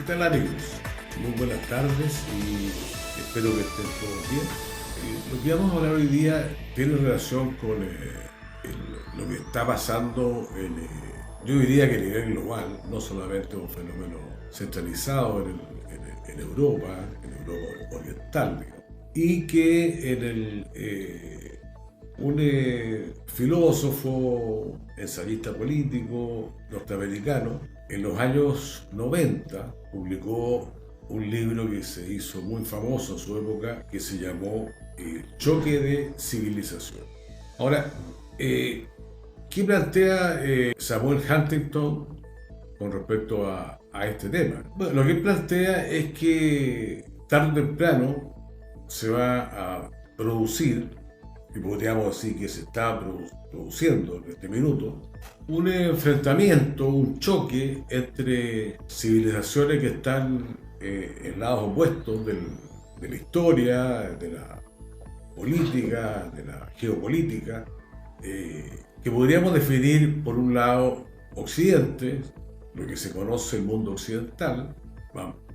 ¿Qué tal, amigos? Muy buenas tardes y espero que estén todos bien. Lo que vamos a hablar hoy día tiene relación con lo que está pasando yo diría que a nivel global, no solamente un fenómeno centralizado en Europa oriental, digamos, y que un filósofo, ensayista político norteamericano, en los años 90 publicó un libro que se hizo muy famoso en su época, que se llamó Choque de Civilización. Ahora, ¿qué plantea Samuel Huntington con respecto a este tema? Bueno, lo que él plantea es que tarde o temprano se va a producir, y podríamos decir que se está produciendo en este minuto, un enfrentamiento, un choque entre civilizaciones que están en lados opuestos de la historia, de la política, de la geopolítica, que podríamos definir por un lado Occidente, lo que se conoce el mundo occidental,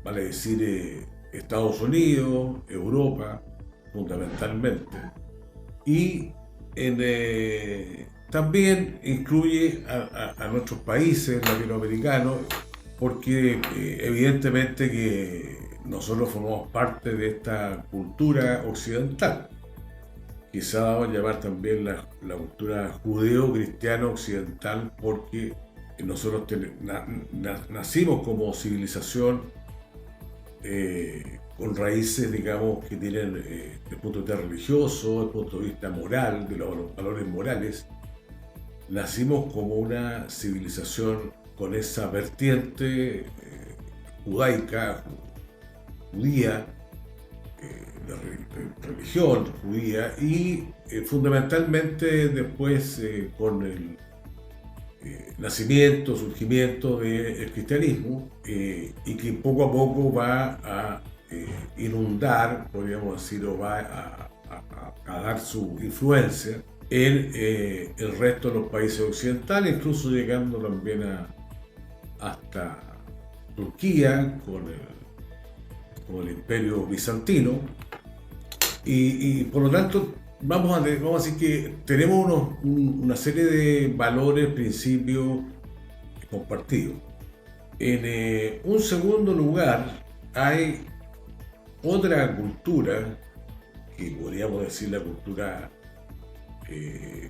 vale decir Estados Unidos, Europa, fundamentalmente, y también incluye a nuestros países latinoamericanos, porque evidentemente que nosotros formamos parte de esta cultura occidental. Quizá vamos a llamar también la cultura judeo-cristiana occidental, porque nosotros nacimos como civilización con raíces, digamos, que tienen desde el punto de vista religioso, desde el punto de vista moral, de los valores morales. Nacimos como una civilización con esa vertiente judaica, judía, de religión judía, y fundamentalmente después con el nacimiento, surgimiento del cristianismo, y que poco a poco va a inundar, podríamos decir, o va a dar su influencia en el resto de los países occidentales, incluso llegando también hasta Turquía con el Imperio Bizantino, y por lo tanto vamos a decir que tenemos una serie de valores, principios compartidos. En un segundo lugar, hay otra cultura, que podríamos decir la cultura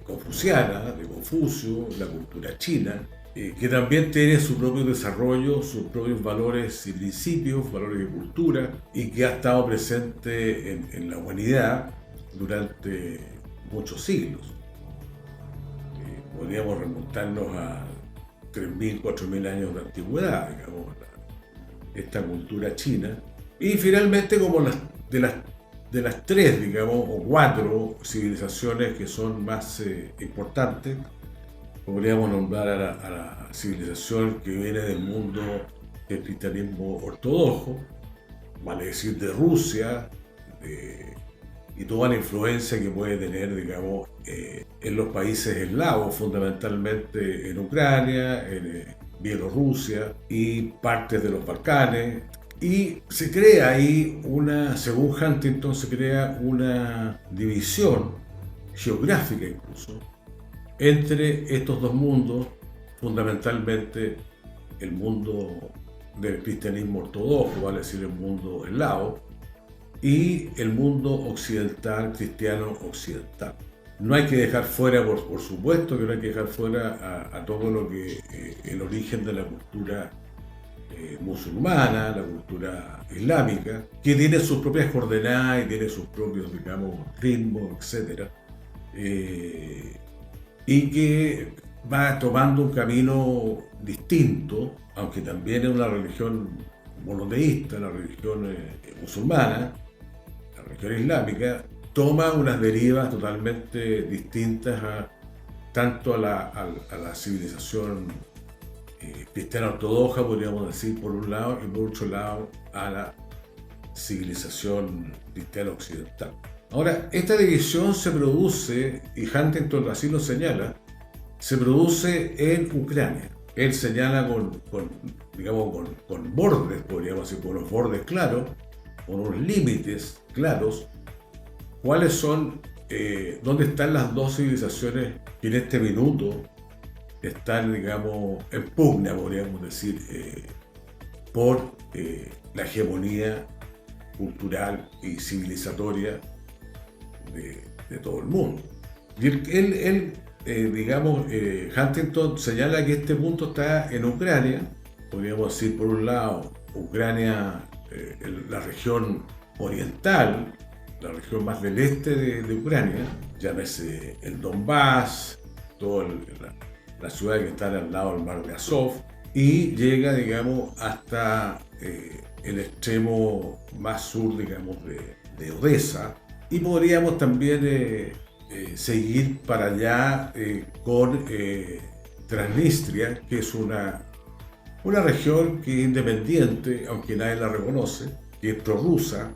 confuciana, de Confucio, la cultura china, que también tiene su propio desarrollo, sus propios valores y principios, valores de cultura, y que ha estado presente en la humanidad durante muchos siglos. Podríamos remontarnos a 3.000, 4.000 años de antigüedad, digamos, esta cultura china. Y finalmente, como de las tres, digamos, o cuatro civilizaciones que son más importantes, podríamos nombrar a la civilización que viene del mundo del cristianismo ortodoxo, vale decir de Rusia, y toda la influencia que puede tener, digamos, en los países eslavos, fundamentalmente en Ucrania, en Bielorrusia y partes de los Balcanes. Y se crea ahí según Huntington, se crea una división geográfica incluso entre estos dos mundos, fundamentalmente el mundo del cristianismo ortodoxo, vale decir el mundo eslavo, y el mundo occidental, cristiano occidental. No hay que dejar fuera, por supuesto que no hay que dejar fuera a todo lo que el origen de la cultura musulmana, la cultura islámica, que tiene sus propias coordenadas y tiene sus propios, digamos, ritmos, etc. Y que va tomando un camino distinto, aunque también es una religión monoteísta, la religión musulmana, la religión islámica, toma unas derivas totalmente distintas tanto a la civilización cristiana ortodoxa, podríamos decir, por un lado, y por otro lado a la civilización cristiana occidental. Ahora, esta división se produce, y Huntington así lo señala, se produce en Ucrania. él señala digamos, con bordes, podríamos decir, con los bordes claros, con unos límites claros, cuáles son, dónde están las dos civilizaciones que en este minuto están, digamos, en pugna, podríamos decir, por la hegemonía cultural y civilizatoria de todo el mundo. Y digamos, Huntington señala que este punto está en Ucrania, podríamos decir, por un lado, Ucrania, la región oriental, la región más del este de Ucrania, llámese el Donbass, todas las ciudades que están al lado del mar de Azov, y llega, digamos, hasta el extremo más sur, digamos, de Odessa, y podríamos también seguir para allá con Transnistria, que es una región que es independiente, aunque nadie la reconoce, que es prorrusa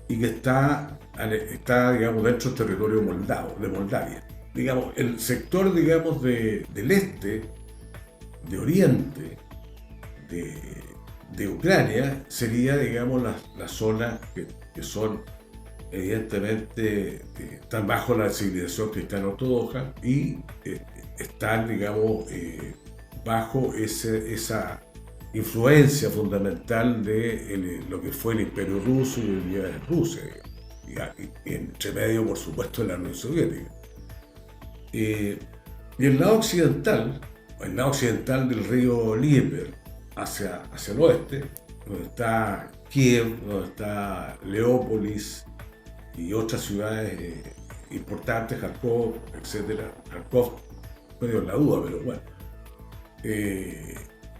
y que está digamos, dentro del territorio de Moldavia. Digamos, el sector, digamos, del este, de oriente, de Ucrania, sería, digamos, las zonas que son evidentemente están bajo la civilización cristiana ortodoxa y están, digamos, bajo esa influencia fundamental de lo que fue el Imperio Ruso y hoy día es Rusia, y entre medio, por supuesto, de la Unión Soviética. Y el lado occidental del río Dnieper hacia el oeste, donde está Kiev, donde está Leópolis y otras ciudades importantes, Kharkov, etc. Kharkov, medio en la duda, pero bueno.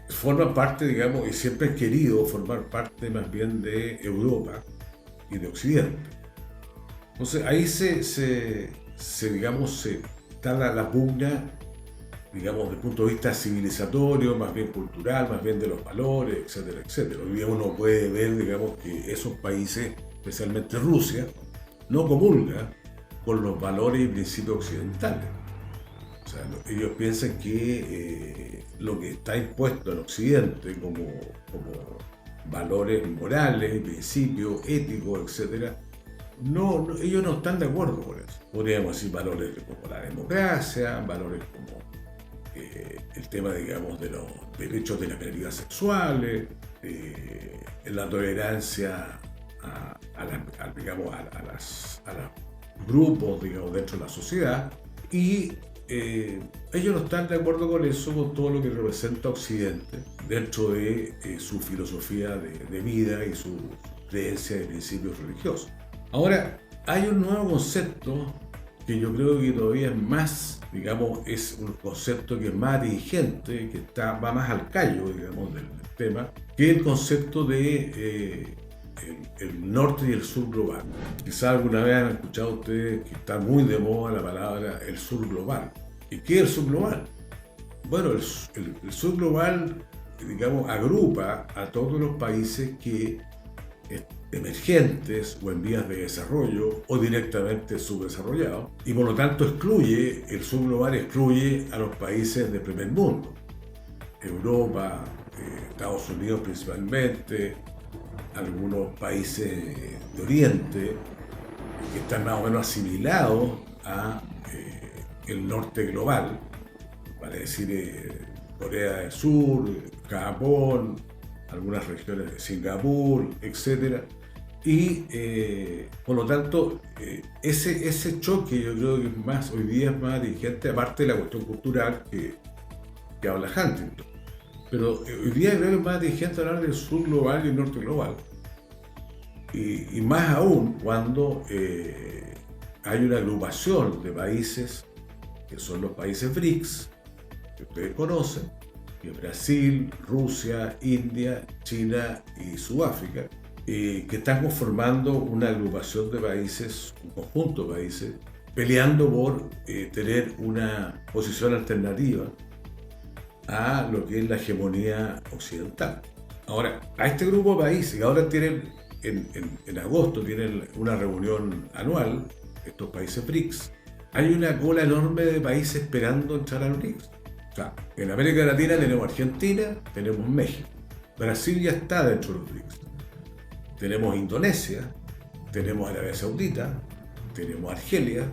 Forman parte, digamos, y siempre han querido formar parte más bien de Europa y de Occidente. Entonces ahí digamos, está la pugna, digamos, desde el punto de vista civilizatorio, más bien cultural, más bien de los valores, etcétera, etcétera. Hoy día uno puede ver, digamos, que esos países, especialmente Rusia, no comulga con los valores y principios occidentales. O sea, ellos piensan que lo que está impuesto en Occidente como valores morales, principios éticos, etc., ellos no están de acuerdo con eso. Podríamos decir valores como la democracia, valores como el tema, digamos, de los derechos de las minorías sexuales, la tolerancia a los grupos, digamos, dentro de la sociedad, y ellos no están de acuerdo con eso, con todo lo que representa Occidente dentro de su filosofía de vida y su creencia de principios religiosos. Ahora, hay un nuevo concepto que yo creo que todavía es más, digamos, es un concepto que es más dirigente, que va más al callo, digamos, del tema, que es el concepto de el norte y el sur global. Quizás alguna vez han escuchado ustedes que está muy de moda la palabra el sur global. ¿Y qué es el sur global? Bueno, el sur global, digamos, agrupa a todos los países que emergentes o en vías de desarrollo o directamente subdesarrollados, y por lo tanto el sur global excluye a los países del primer mundo, Europa, Estados Unidos principalmente, algunos países de Oriente que están más o menos asimilados a el norte global, vale decir Corea del Sur, Japón, algunas regiones de Singapur, etc. Y por lo tanto ese choque yo creo que hoy día es más dirigente, aparte de la cuestión cultural que habla Huntington. Pero hoy día creo que es más dirigente hablar del sur global y el norte global. Y más aún cuando hay una agrupación de países que son los países BRICS, que ustedes conocen, que es Brasil, Rusia, India, China y Sudáfrica, que están conformando una agrupación de países, un conjunto de países, peleando por tener una posición alternativa a lo que es la hegemonía occidental. Ahora, a este grupo de países, que ahora tienen, en agosto tienen una reunión anual, estos países BRICS, hay una cola enorme de países esperando entrar al BRICS. O sea, en América Latina tenemos Argentina, tenemos México. Brasil ya está dentro de los BRICS. Tenemos Indonesia, tenemos Arabia Saudita, tenemos Argelia,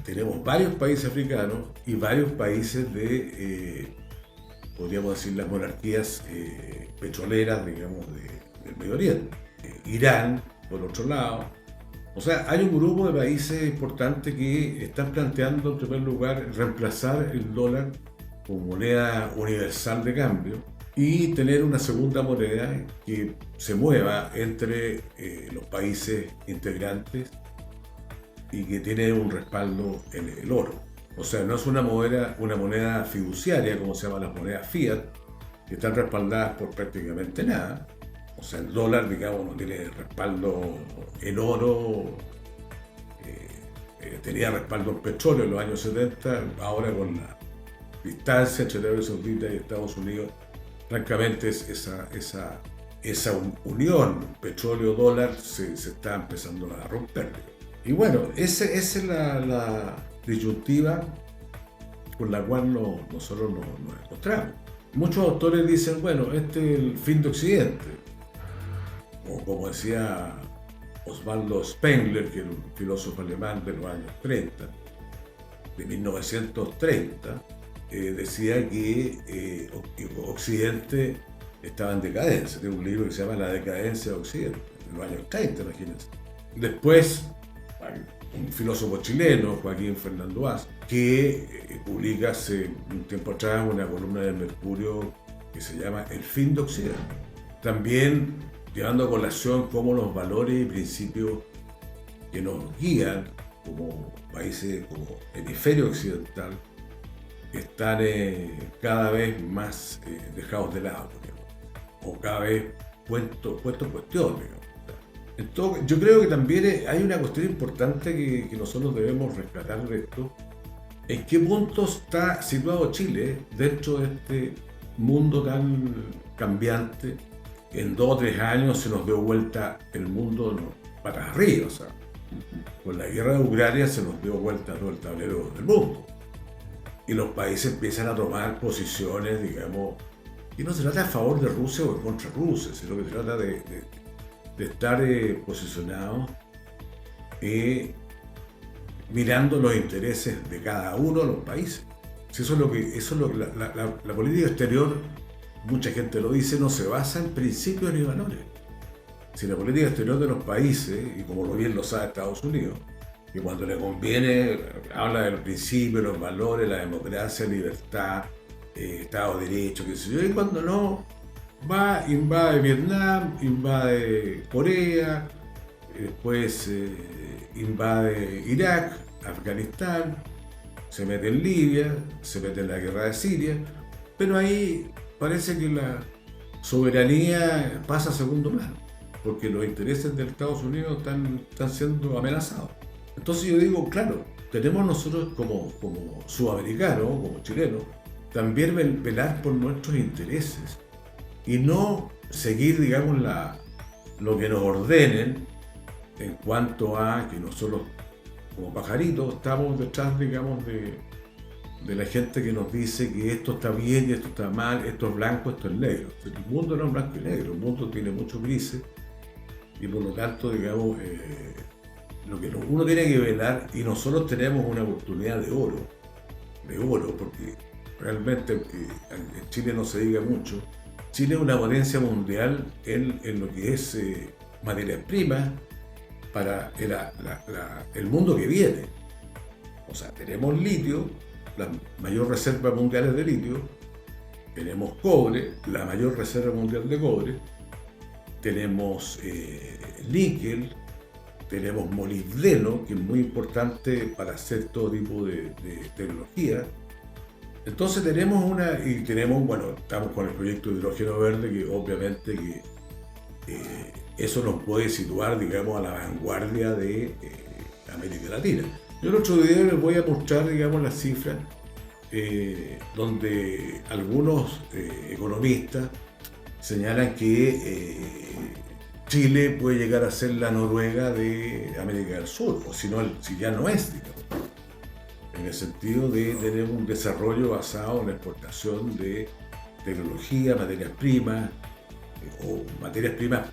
tenemos varios países africanos y varios países de, podríamos decir, las monarquías petroleras, digamos, del Medio Oriente. Irán, por otro lado. O sea, hay un grupo de países importantes que están planteando, en primer lugar, reemplazar el dólar como moneda universal de cambio y tener una segunda moneda que se mueva entre los países integrantes y que tiene un respaldo en el oro. O sea, no es una moneda fiduciaria, como se llaman las monedas fiat, que están respaldadas por prácticamente nada. O sea, el dólar, digamos, no tiene respaldo en oro, tenía respaldo en petróleo en los años 70, ahora con la distancia entre Arabia Saudita y Estados Unidos, francamente esa unión petróleo-dólar se está empezando a romper. Y bueno, esa es la disyuntiva con la cual nosotros nos encontramos. Muchos autores dicen, bueno, este es el fin de Occidente. O como decía Osvaldo Spengler, que era un filósofo alemán de los años 30, de 1930, decía que Occidente estaba en decadencia. Tiene un libro que se llama La decadencia de Occidente, en los años 30, imagínense. Después, un filósofo chileno, Joaquín Fernando Vaz, que publica hace un tiempo atrás una columna del Mercurio que se llama El fin de Occidente. También llevando a colación cómo los valores y principios que nos guían como países, como hemisferio occidental, están cada vez más dejados de lado, digamos, o cada vez puestos en cuestión, digamos. Entonces, yo creo que también hay una cuestión importante que nosotros debemos rescatar de esto. ¿En qué punto está situado Chile dentro de este mundo tan cambiante? En 2 o 3 años se nos dio vuelta el mundo para arriba, o sea, con la guerra de Ucrania se nos dio vuelta todo el tablero del mundo. Y los países empiezan a tomar posiciones, digamos, y no se trata a favor de Rusia o en contra de Rusia, sino que se trata de estar posicionados mirando los intereses de cada uno de los países. Si eso es lo que la política exterior, mucha gente lo dice, no se basa en principios ni valores. Si la política exterior de los países, y como lo bien lo sabe Estados Unidos, que cuando le conviene habla de los principios, los valores, la democracia, libertad, Estado de Derecho, qué sé yo, y cuando no, invade Vietnam, invade Corea, después invade Irak, Afganistán, se mete en Libia, se mete en la guerra de Siria, pero ahí parece que la soberanía pasa a segundo plano, porque los intereses de Estados Unidos están siendo amenazados. Entonces yo digo, claro, tenemos nosotros como sudamericanos, como chilenos, también velar por nuestros intereses y no seguir, digamos, lo que nos ordenen en cuanto a que nosotros, como pajaritos, estamos detrás, digamos, de la gente que nos dice que esto está bien y esto está mal, esto es blanco, esto es negro. El mundo no es blanco y negro, el mundo tiene muchos grises y por lo tanto, digamos, lo que uno tiene que velar, y nosotros tenemos una oportunidad de oro, porque realmente, aunque en Chile no se diga mucho, Chile es una potencia mundial en lo que es materias primas para el mundo que viene. O sea, tenemos litio, la mayor reserva mundial de litio, tenemos cobre, la mayor reserva mundial de cobre, tenemos níquel, tenemos molibdeno, que es muy importante para hacer todo tipo de tecnología. Entonces tenemos bueno, estamos con el proyecto de hidrógeno verde, que obviamente eso nos puede situar, digamos, a la vanguardia de América Latina. Yo en otro video les voy a mostrar, digamos, las cifras donde algunos economistas señalan que Chile puede llegar a ser la Noruega de América del Sur, o si ya no es, digamos. En el sentido de tener un desarrollo basado en la exportación de tecnología, materias primas o materias primas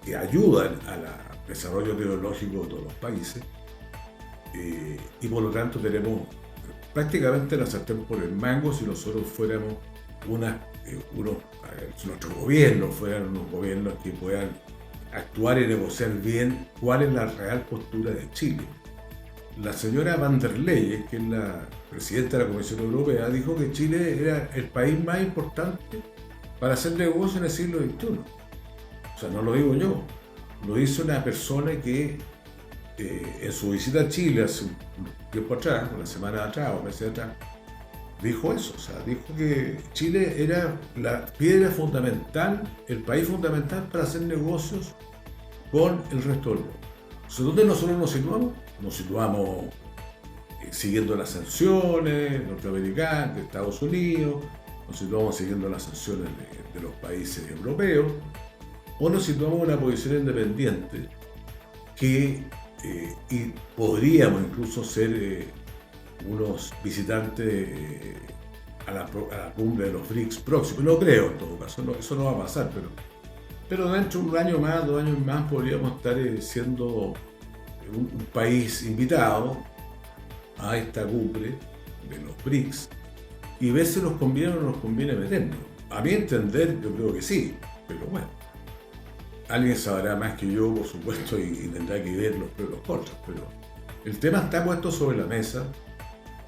que ayudan al desarrollo tecnológico de todos los países, y por lo tanto tenemos prácticamente la sartén por el mango si nosotros fuéramos si nuestros gobiernos fueran unos gobiernos que puedan actuar y negociar bien cuál es la real postura de Chile. La señora van der Leyen, que es la presidenta de la Comisión Europea, dijo que Chile era el país más importante para hacer negocio en el siglo XXI. O sea, no lo digo yo, lo dice una persona que en su visita a Chile hace un tiempo atrás, una semana atrás o meses atrás, dijo eso. O sea, dijo que Chile era la piedra fundamental, el país fundamental para hacer negocios con el resto del mundo. Entonces, ¿dónde nosotros nos situamos? Nos situamos siguiendo las sanciones norteamericanas, de Estados Unidos, nos situamos siguiendo las sanciones de los países europeos, o nos situamos en una posición independiente que y podríamos incluso ser unos visitantes a la cumbre de los BRICS próximos. No creo, en todo caso, eso no va a pasar, pero dentro de un año más, 2 años más, podríamos estar siendo un país invitado a esta cumbre de los BRICS y ver si nos conviene o no nos conviene meternos. A mi entender, yo creo que sí, pero bueno, alguien sabrá más que yo, por supuesto, y tendrá que ver los pros y los contras, pero el tema está puesto sobre la mesa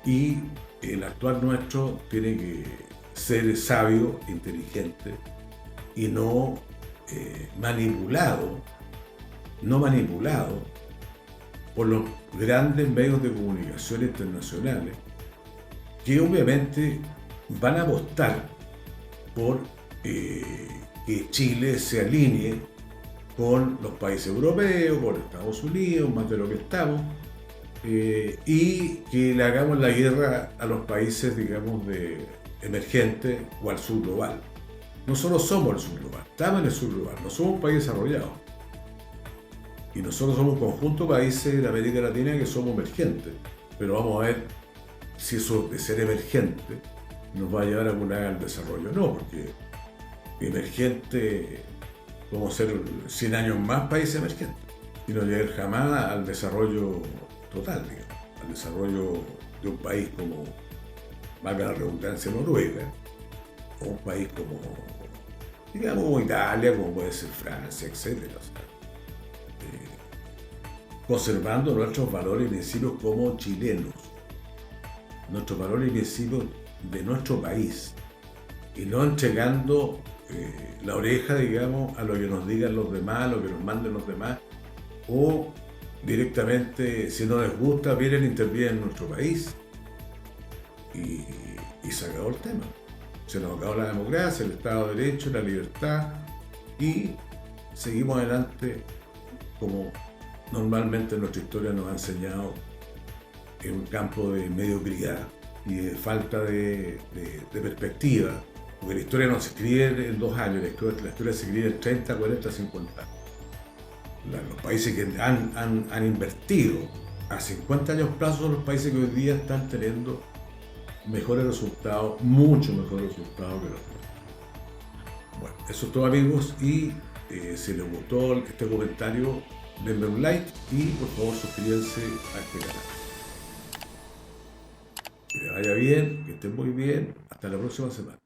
y el actuar nuestro tiene que ser sabio, inteligente y no manipulado por los grandes medios de comunicación internacionales que obviamente van a apostar por que Chile se alinee con los países europeos, con Estados Unidos, más de lo que estamos, y que le hagamos la guerra a los países, digamos, emergentes o al sur global. Nosotros somos el sur global, estamos en el sur global, no somos un país desarrollado. Y nosotros somos un conjunto de países de América Latina que somos emergentes. Pero vamos a ver si eso de ser emergente nos va a llevar al desarrollo. No, porque emergente, vamos a ser 100 años más países emergentes. Y no llegar jamás al desarrollo total, digamos, al desarrollo de un país como, valga la redundancia, Noruega, o un país como, digamos, como Italia, como puede ser Francia, etc. O sea, conservando nuestros valores y principios como chilenos, nuestros valores y principios de nuestro país, y no entregando la oreja, digamos, a lo que nos digan los demás, a lo que nos manden los demás, o directamente, si no les gusta, vienen e intervienen en nuestro país y se acabó el tema. Se nos acabó la democracia, el Estado de Derecho, la libertad, y seguimos adelante como normalmente nuestra historia nos ha enseñado, en un campo de mediocridad y de falta de perspectiva, porque la historia no se escribe en 2 años, la historia se escribe en 30, 40, 50 años. Los países que han invertido a 50 años plazo son los países que hoy día están teniendo mejores resultados, mucho mejores resultados que los demás. Bueno, eso es todo, amigos, y si les gustó este comentario, denle un like y por favor suscríbanse a este canal. Que les vaya bien, que estén muy bien, hasta la próxima semana.